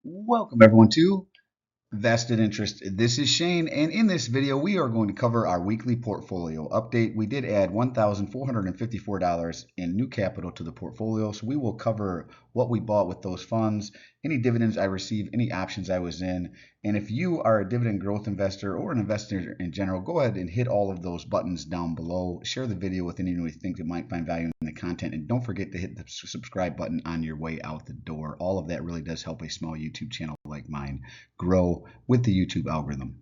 Welcome everyone to Vested Interest. This is Shane, and in this video, we are going to cover our weekly portfolio update. We did add $1,454 in new capital to the portfolio, so we will cover what we bought with those funds, any dividends I received, any options I was in. And if you are a dividend growth investor or an investor in general, go ahead and hit all of those buttons down below. Share the video with anyone you think that might find value in the content, and don't forget to hit the subscribe button on your way out the door. All of that really does help a small YouTube channel like mine grow with the YouTube algorithm.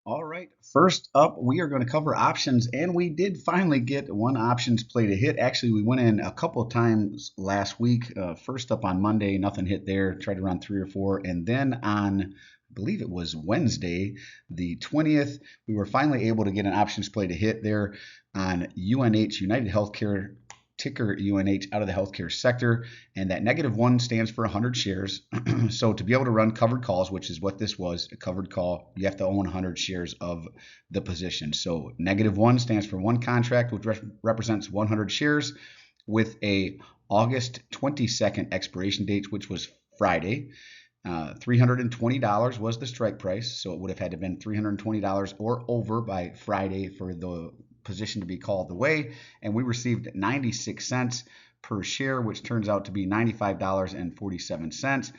All right, first up, we are going to cover options, and we did finally get one options play to hit. Actually, we went in a couple of times last week. First up on Monday, nothing hit there. Tried to run 3 or 4, and then on, I believe it was Wednesday, the 20th, we were finally able to get an options play to hit there on UNH, United Healthcare, ticker UNH, out of the healthcare sector, and that -1 stands for 100 shares. So to be able to run covered calls, which is what this was, a covered call, you have to own 100 shares of the position. So -1 stands for one contract, which represents 100 shares, with a August 22nd expiration date, which was Friday. $320 was the strike price, so it would have had to have been $320 or over by Friday for the position to be called away, and we received 96 cents per share, which turns out to be $95.47.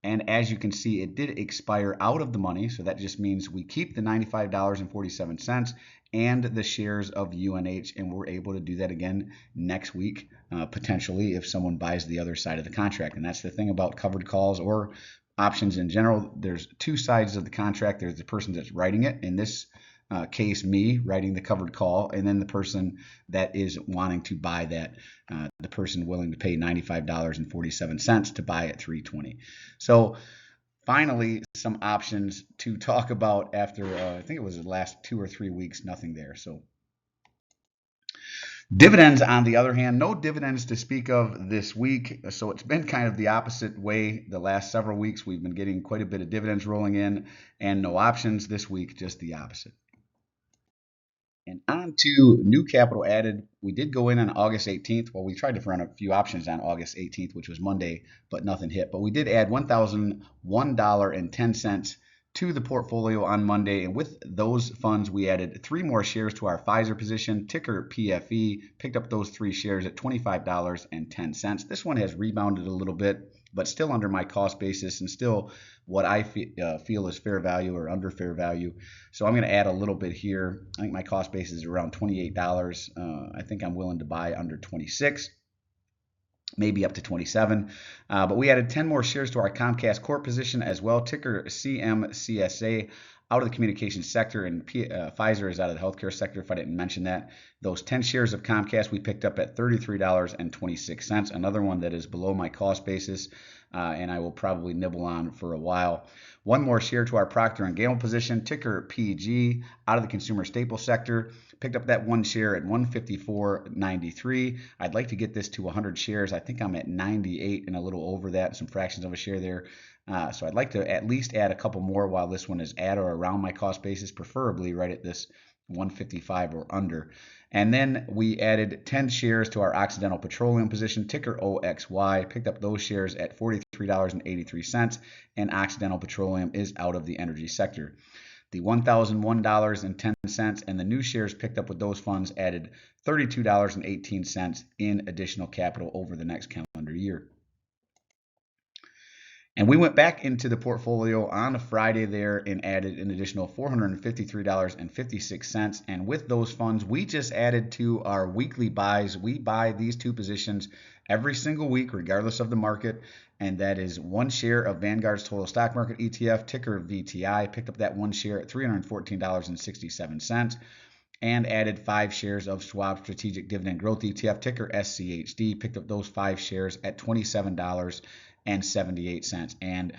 And as you can see, it did expire out of the money, so that just means we keep the $95.47 and the shares of UNH, and we're able to do that again next week, potentially, if someone buys the other side of the contract. And that's the thing about covered calls or options in general. There's two sides of the contract. There's the person that's writing it, in this case, me writing the covered call, and then the person that is wanting to buy that, the person willing to pay $95.47 to buy at $3.20. So finally, some options to talk about after, I think it was the last 2 or 3 weeks, nothing there. So dividends, on the other hand, no dividends to speak of this week. So it's been kind of the opposite way the last several weeks. We've been getting quite a bit of dividends rolling in and no options. This week, just the opposite. And on to new capital added. We did go in on August 18th. Well, we tried to run a few options on August 18th, which was Monday, but nothing hit. But we did add $1,001.10 to the portfolio on Monday. And with those funds, we added 3 more shares to our Pfizer position, ticker PFE, picked up those 3 shares at $25.10. This one has rebounded a little bit, but still under my cost basis and still what I feel is fair value or under fair value. So I'm going to add a little bit here. I think my cost basis is around $28. I think I'm willing to buy under 26, maybe up to 27. But we added 10 more shares to our Comcast Corp position as well, ticker CMCSA, out of the communications sector, and Pfizer is out of the healthcare sector, if I didn't mention that. Those 10 shares of Comcast we picked up at $33.26, another one that is below my cost basis, and I will probably nibble on for a while. 1 more share to our Procter & Gamble position, ticker PG, out of the consumer staples sector. Picked up that 1 share at $154.93. I'd like to get this to 100 shares. I think I'm at 98 and a little over that, some fractions of a share there. So I'd like to at least add a couple more while this one is at or around my cost basis, preferably right at this 155 or under. And then we added 10 shares to our Occidental Petroleum position, ticker OXY, picked up those shares at $43.83, and Occidental Petroleum is out of the energy sector. The $1,001.10 and the new shares picked up with those funds added $32.18 in additional capital over the next calendar year. And we went back into the portfolio on a Friday there and added an additional $453.56. And with those funds, we just added to our weekly buys. We buy these 2 positions every single week, regardless of the market. And that is 1 share of Vanguard's Total Stock Market ETF, ticker VTI. Picked up that 1 share at $314.67. And added 5 shares of Schwab Strategic Dividend Growth ETF, ticker SCHD. Picked up those 5 shares at $27.78. And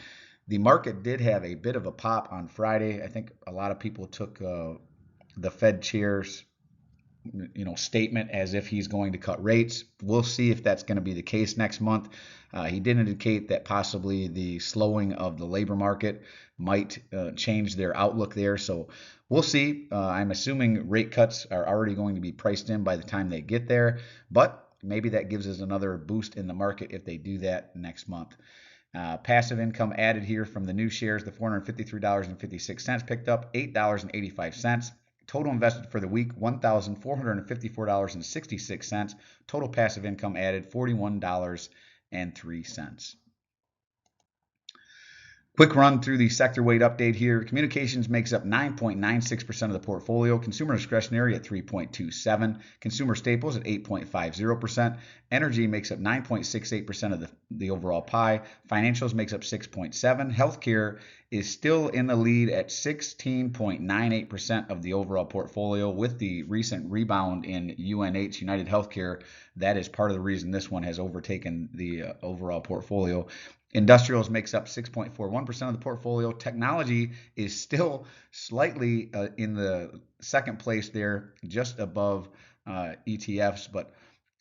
the market did have a bit of a pop on Friday. I think a lot of people took the Fed chair's statement as if he's going to cut rates. We'll see if that's going to be the case next month. He did indicate that possibly the slowing of the labor market might change their outlook there. So we'll see. I'm assuming rate cuts are already going to be priced in by the time they get there, but maybe that gives us another boost in the market if they do that next month. Passive income added here from the new shares, the $453.56 picked up $8.85. Total invested for the week, $1,454.66. Total passive income added, $41.03. Quick run through the sector weight update here. Communications makes up 9.96% of the portfolio. Consumer discretionary at 3.27%. Consumer staples at 8.50%. Energy makes up 9.68% of the overall pie. Financials makes up 6.7%. Healthcare is still in the lead at 16.98% of the overall portfolio. With the recent rebound in UNH, United Healthcare, that is part of the reason this one has overtaken the overall portfolio. Industrials makes up 6.41% of the portfolio. Technology is still slightly in the second place there, just above ETFs, but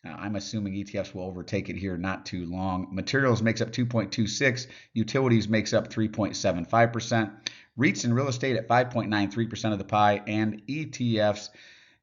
I'm assuming ETFs will overtake it here not too long. Materials makes up 2.26%. Utilities makes up 3.75%. REITs and real estate at 5.93% of the pie, and ETFs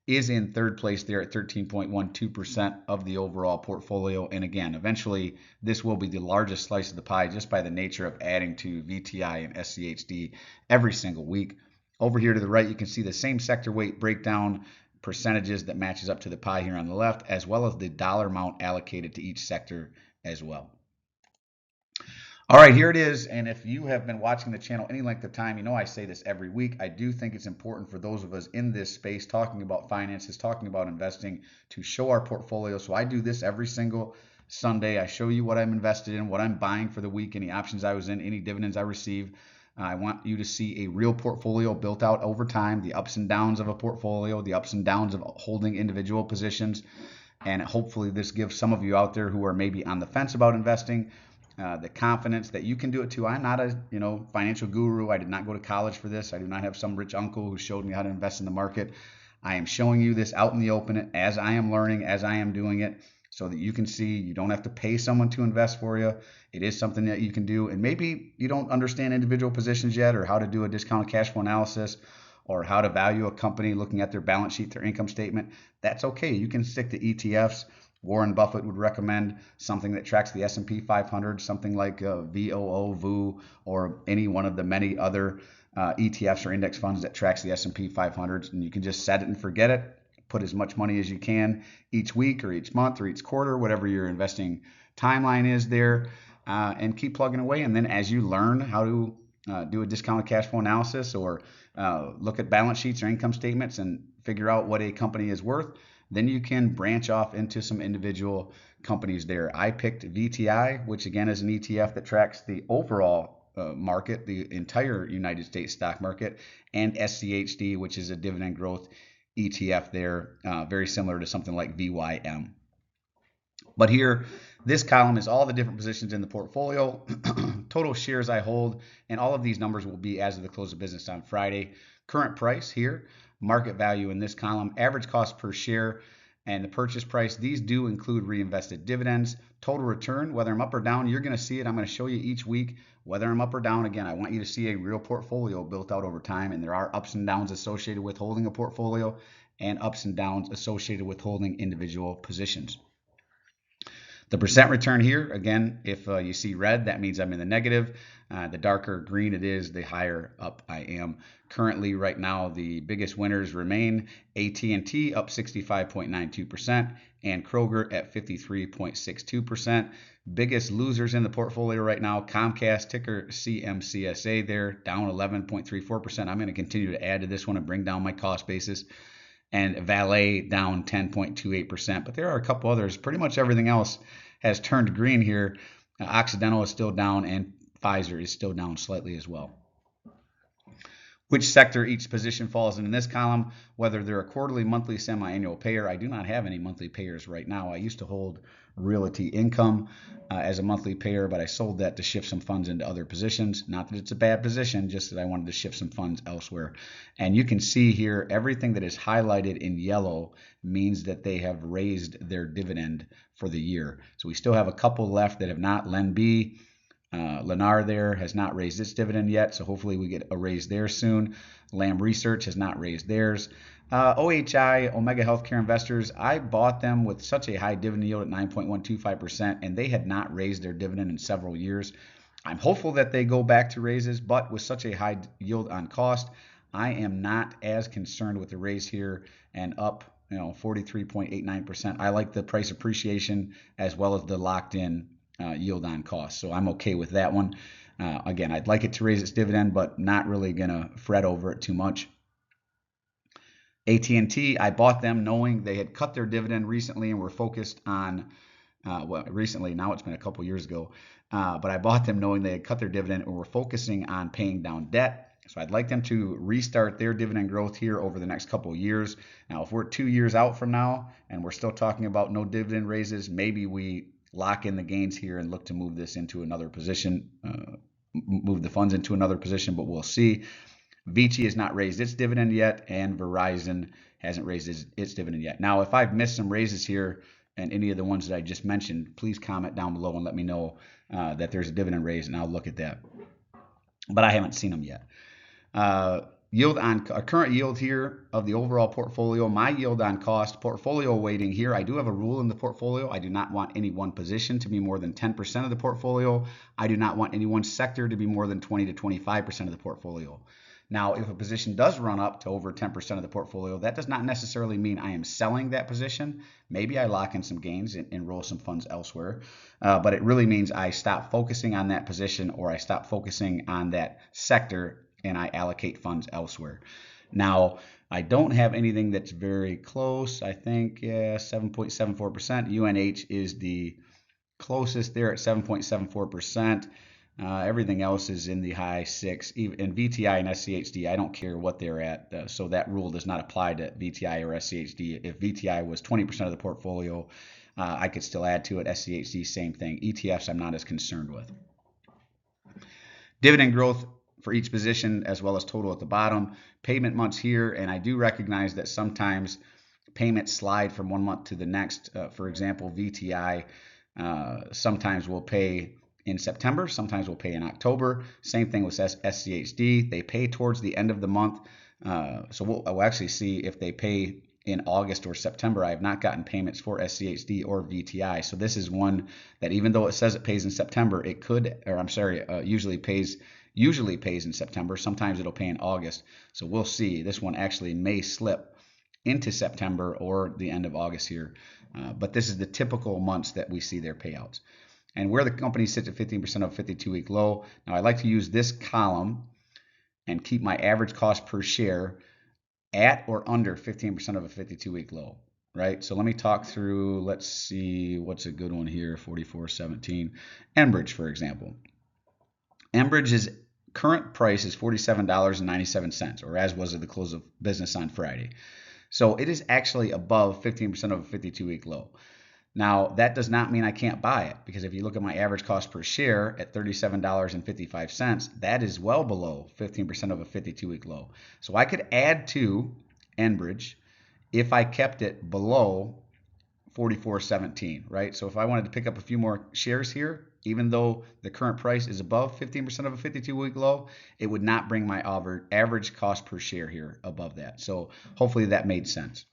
is in third place there at 13.12% of the overall portfolio. And again, eventually this will be the largest slice of the pie just by the nature of adding to VTI and SCHD every single week. Over here to the right, you can see the same sector weight breakdown percentages that matches up to the pie here on the left, as well as the dollar amount allocated to each sector as well. All right, here it is. And if you have been watching the channel any length of time, you know I say this every week. I do think it's important for those of us in this space talking about finances, talking about investing, to show our portfolio. So I do this every single Sunday. I show you what I'm invested in, what I'm buying for the week, any options I was in, any dividends I receive. I want you to see a real portfolio built out over time, the ups and downs of a portfolio, the ups and downs of holding individual positions. And hopefully this gives some of you out there who are maybe on the fence about investing the confidence that you can do it too. I'm not a financial guru. I did not go to college for this. I do not have some rich uncle who showed me how to invest in the market. I am showing you this out in the open as I am learning, as I am doing it, so that you can see you don't have to pay someone to invest for you. It is something that you can do. And maybe you don't understand individual positions yet, or how to do a discounted cash flow analysis, or how to value a company looking at their balance sheet, their income statement. That's okay. You can stick to ETFs. Warren Buffett would recommend something that tracks the S&P 500, something like VOO, or any one of the many other ETFs or index funds that tracks the S&P 500. And you can just set it and forget it. Put as much money as you can each week or each month or each quarter, whatever your investing timeline is there, and keep plugging away. And then as you learn how to do a discounted cash flow analysis, or look at balance sheets or income statements and figure out what a company is worth, then you can branch off into some individual companies there. I picked VTI, which again is an ETF that tracks the overall market, the entire United States stock market, and SCHD, which is a dividend growth ETF there, very similar to something like VYM. But here, this column is all the different positions in the portfolio, total shares I hold, and all of these numbers will be as of the close of business on Friday. Current price here, market value in this column, average cost per share, and the purchase price. These do include reinvested dividends. Total return, whether I'm up or down, you're going to see it. I'm going to show you each week whether I'm up or down. Again, I want you to see a real portfolio built out over time, and there are ups and downs associated with holding a portfolio, and ups and downs associated with holding individual positions. The percent return here, again, if you see red, that means I'm in the negative. The darker green it is, the higher up I am. Currently, right now, the biggest winners remain AT&T up 65.92% and Kroger at 53.62%. Biggest losers in the portfolio right now, Comcast, ticker CMCSA there, down 11.34%. I'm going to continue to add to this one and bring down my cost basis. And Valet down 10.28%. But there are a couple others. Pretty much everything else has turned green here. Occidental is still down, and Pfizer is still down slightly as well. Which sector each position falls in this column, whether they're a quarterly, monthly, semi-annual payer. I do not have any monthly payers right now. I used to hold Realty Income as a monthly payer, but I sold that to shift some funds into other positions. Not that it's a bad position, just that I wanted to shift some funds elsewhere. And you can see here, everything that is highlighted in yellow means that they have raised their dividend for the year. So we still have a couple left that have not. Lenby, Lennar there has not raised its dividend yet, so hopefully we get a raise there soon. Lamb Research has not raised theirs. OHI, Omega Healthcare Investors, I bought them with such a high dividend yield at 9.125%, and they had not raised their dividend in several years. I'm hopeful that they go back to raises, but with such a high yield on cost, I am not as concerned with the raise here and up, 43.89%. I like the price appreciation as well as the locked in yield on cost. So I'm okay with that one. Again, I'd like it to raise its dividend, but not really going to fret over it too much. AT&T, I bought them knowing they had cut their dividend recently and were focused on, well, recently, now it's been a couple years ago, but I bought them knowing they had cut their dividend and were focusing on paying down debt. So I'd like them to restart their dividend growth here over the next couple of years. Now, if we're 2 years out from now and we're still talking about no dividend raises, maybe we lock in the gains here and look to move this into another position, move the funds into another position, but we'll see. VT has not raised its dividend yet, and Verizon hasn't raised its dividend yet. Now, if I've missed some raises here and any of the ones that I just mentioned, please comment down below and let me know that there's a dividend raise, and I'll look at that. But I haven't seen them yet. Yield on current yield here of the overall portfolio, my yield on cost portfolio weighting here. I do have a rule in the portfolio. I do not want any one position to be more than 10% of the portfolio. I do not want any one sector to be more than 20 to 25% of the portfolio. Now, if a position does run up to over 10% of the portfolio, that does not necessarily mean I am selling that position. Maybe I lock in some gains and roll some funds elsewhere. But it really means I stop focusing on that position or I stop focusing on that sector and I allocate funds elsewhere. Now, I don't have anything that's very close. I think, 7.74%. UNH is the closest there at 7.74%. Everything else is in the high six. Even VTI and SCHD, I don't care what they're at. So that rule does not apply to VTI or SCHD. If VTI was 20% of the portfolio, I could still add to it. SCHD, same thing. ETFs, I'm not as concerned with. Dividend growth for each position as well as total at the bottom. Payment months here, and I do recognize that sometimes payments slide from one month to the next. For example, VTI sometimes will pay in September, sometimes we'll pay in October. Same thing with SCHD. They pay towards the end of the month. So we'll actually see if they pay in August or September. I have not gotten payments for SCHD or VTI. So this is one that even though it says it pays in September, it could, or I'm sorry, usually pays in September. Sometimes it'll pay in August. So we'll see. This one actually may slip into September or the end of August here. But this is the typical months that we see their payouts. And where the company sits at 15% of a 52-week low. Now I like to use this column and keep my average cost per share at or under 15% of a 52-week low, right? So let me talk through, let's see, what's a good one here, 44.17. Enbridge, for example. Enbridge's current price is $47.97, or as was at the close of business on Friday. So it is actually above 15% of a 52-week low. Now, that does not mean I can't buy it, because if you look at my average cost per share at $37.55, that is well below 15% of a 52-week low. So I could add to Enbridge if I kept it below 44.17, right? So if I wanted to pick up a few more shares here, even though the current price is above 15% of a 52-week low, it would not bring my average cost per share here above that. So hopefully that made sense.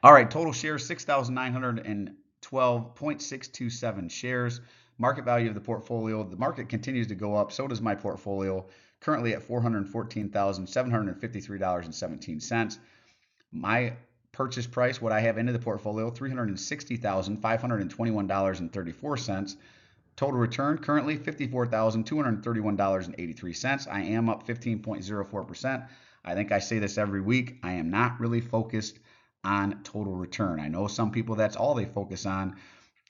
All right, total shares 6,912.627 shares. Market value of the portfolio. The market continues to go up. So does my portfolio. Currently at $414,753.17. My purchase price, what I have into the portfolio, $360,521.34. Total return currently $54,231.83. I am up 15.04%. I think I say this every week. I am not really focused on total return. I know some people that's all they focus on,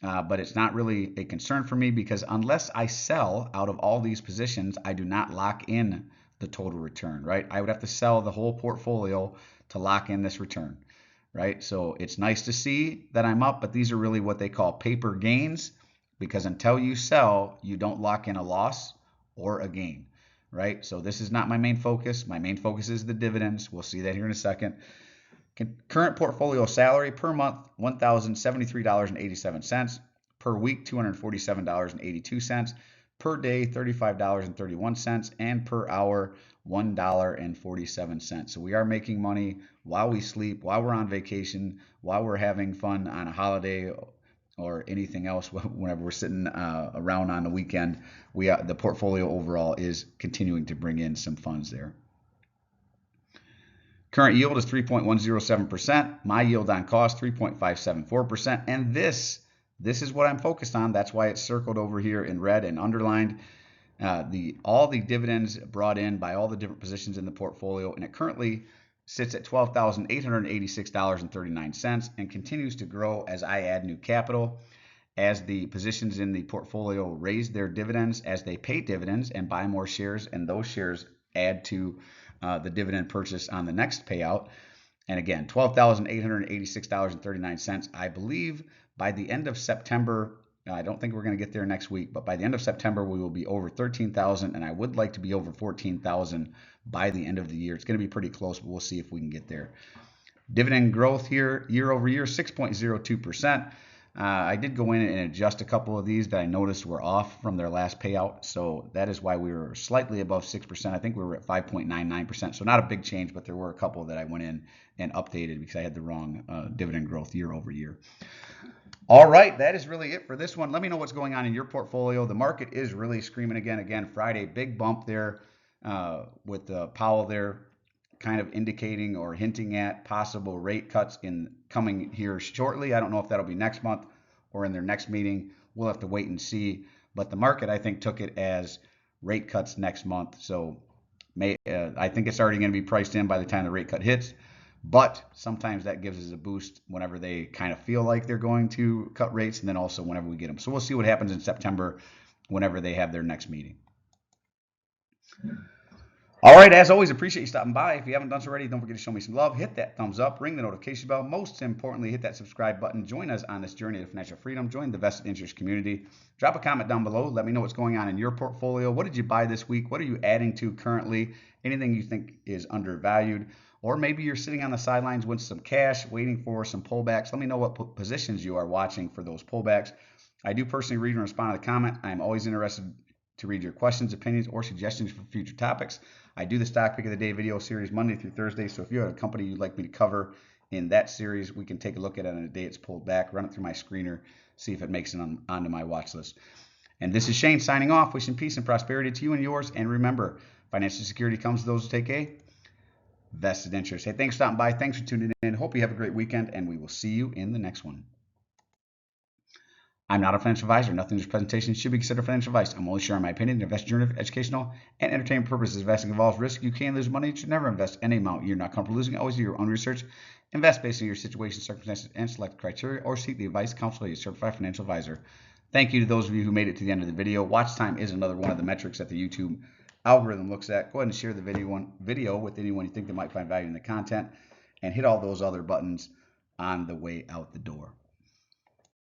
but it's not really a concern for me because unless I sell out of all these positions, I do not lock in the total return, right? I would have to sell the whole portfolio to lock in this return, right? So it's nice to see that I'm up, but these are really what they call paper gains because until you sell, you don't lock in a loss or a gain, right? So this is not my main focus. My main focus is the dividends. We'll see that here in a second. Current portfolio salary per month, $1,073.87. Per week, $247.82. Per day, $35.31. And per hour, $1.47. So we are making money while we sleep, while we're on vacation, while we're having fun on a holiday or anything else whenever we're sitting around on the weekend. The portfolio overall is continuing to bring in some funds there. Current yield is 3.107%. My yield on cost 3.574%. And this is what I'm focused on. That's why it's circled over here in red and underlined. All the dividends brought in by all the different positions in the portfolio, and it currently sits at $12,886.39 and continues to grow as I add new capital, as the positions in the portfolio raise their dividends, as they pay dividends and buy more shares, and those shares add to the dividend purchase on the next payout. And again, $12,886.39. I believe by the end of September, I don't think we're going to get there next week, but by the end of September, we will be over 13,000, and I would like to be over 14,000 by the end of the year. It's going to be pretty close, but we'll see if we can get there. Dividend growth here, year over year, 6.02%. I did go in and adjust a couple of these that I noticed were off from their last payout, so that is why we were slightly above 6%. I think we were at 5.99%, so not a big change, but there were a couple that I went in and updated because I had the wrong dividend growth year over year. All right, that is really it for this one. Let me know what's going on in your portfolio. The market is really screaming again. Friday, big bump there with Powell there, kind of indicating or hinting at possible rate cuts coming here shortly. I don't know if that'll be next month or in their next meeting. We'll have to wait and see. But the market, I think, took it as rate cuts next month. So I think it's already going to be priced in by the time the rate cut hits. But sometimes that gives us a boost whenever they kind of feel like they're going to cut rates, and then also whenever we get them. So we'll see what happens in September whenever they have their next meeting. All right, as always, appreciate you stopping by. If you haven't done so already, don't forget to show me some love. Hit that thumbs up, ring the notification bell. Most importantly, hit that subscribe button. Join us on this journey to financial freedom. Join the vested interest community. Drop a comment down below. Let me know what's going on in your portfolio. What did you buy this week? What are you adding to currently? Anything you think is undervalued? Or maybe you're sitting on the sidelines with some cash, waiting for some pullbacks. Let me know what positions you are watching for those pullbacks. I do personally read and respond to the comment. I'm always interested to read your questions, opinions, or suggestions for future topics. I do the stock pick of the day video series Monday through Thursday. So if you have a company you'd like me to cover in that series, we can take a look at it on a day it's pulled back, run it through my screener, see if it makes it onto my watch list. And this is Shane signing off, wishing peace and prosperity to you and yours. And remember, financial security comes to those who take a vested interest. Hey, thanks for stopping by. Thanks for tuning in. Hope you have a great weekend, and we will see you in the next one. I'm not a financial advisor. Nothing in this presentation should be considered financial advice. I'm only sharing my opinion. Invest journey for educational and entertainment purposes. Investing involves risk. You can lose money. You should never invest any amount you're not comfortable losing. Always do your own research. Invest based on your situation, circumstances, and select criteria, or seek the advice, counsel of a certified financial advisor. Thank you to those of you who made it to the end of the video. Watch time is another one of the metrics that the YouTube algorithm looks at. Go ahead and share the video with anyone you think they might find value in the content, and hit all those other buttons on the way out the door.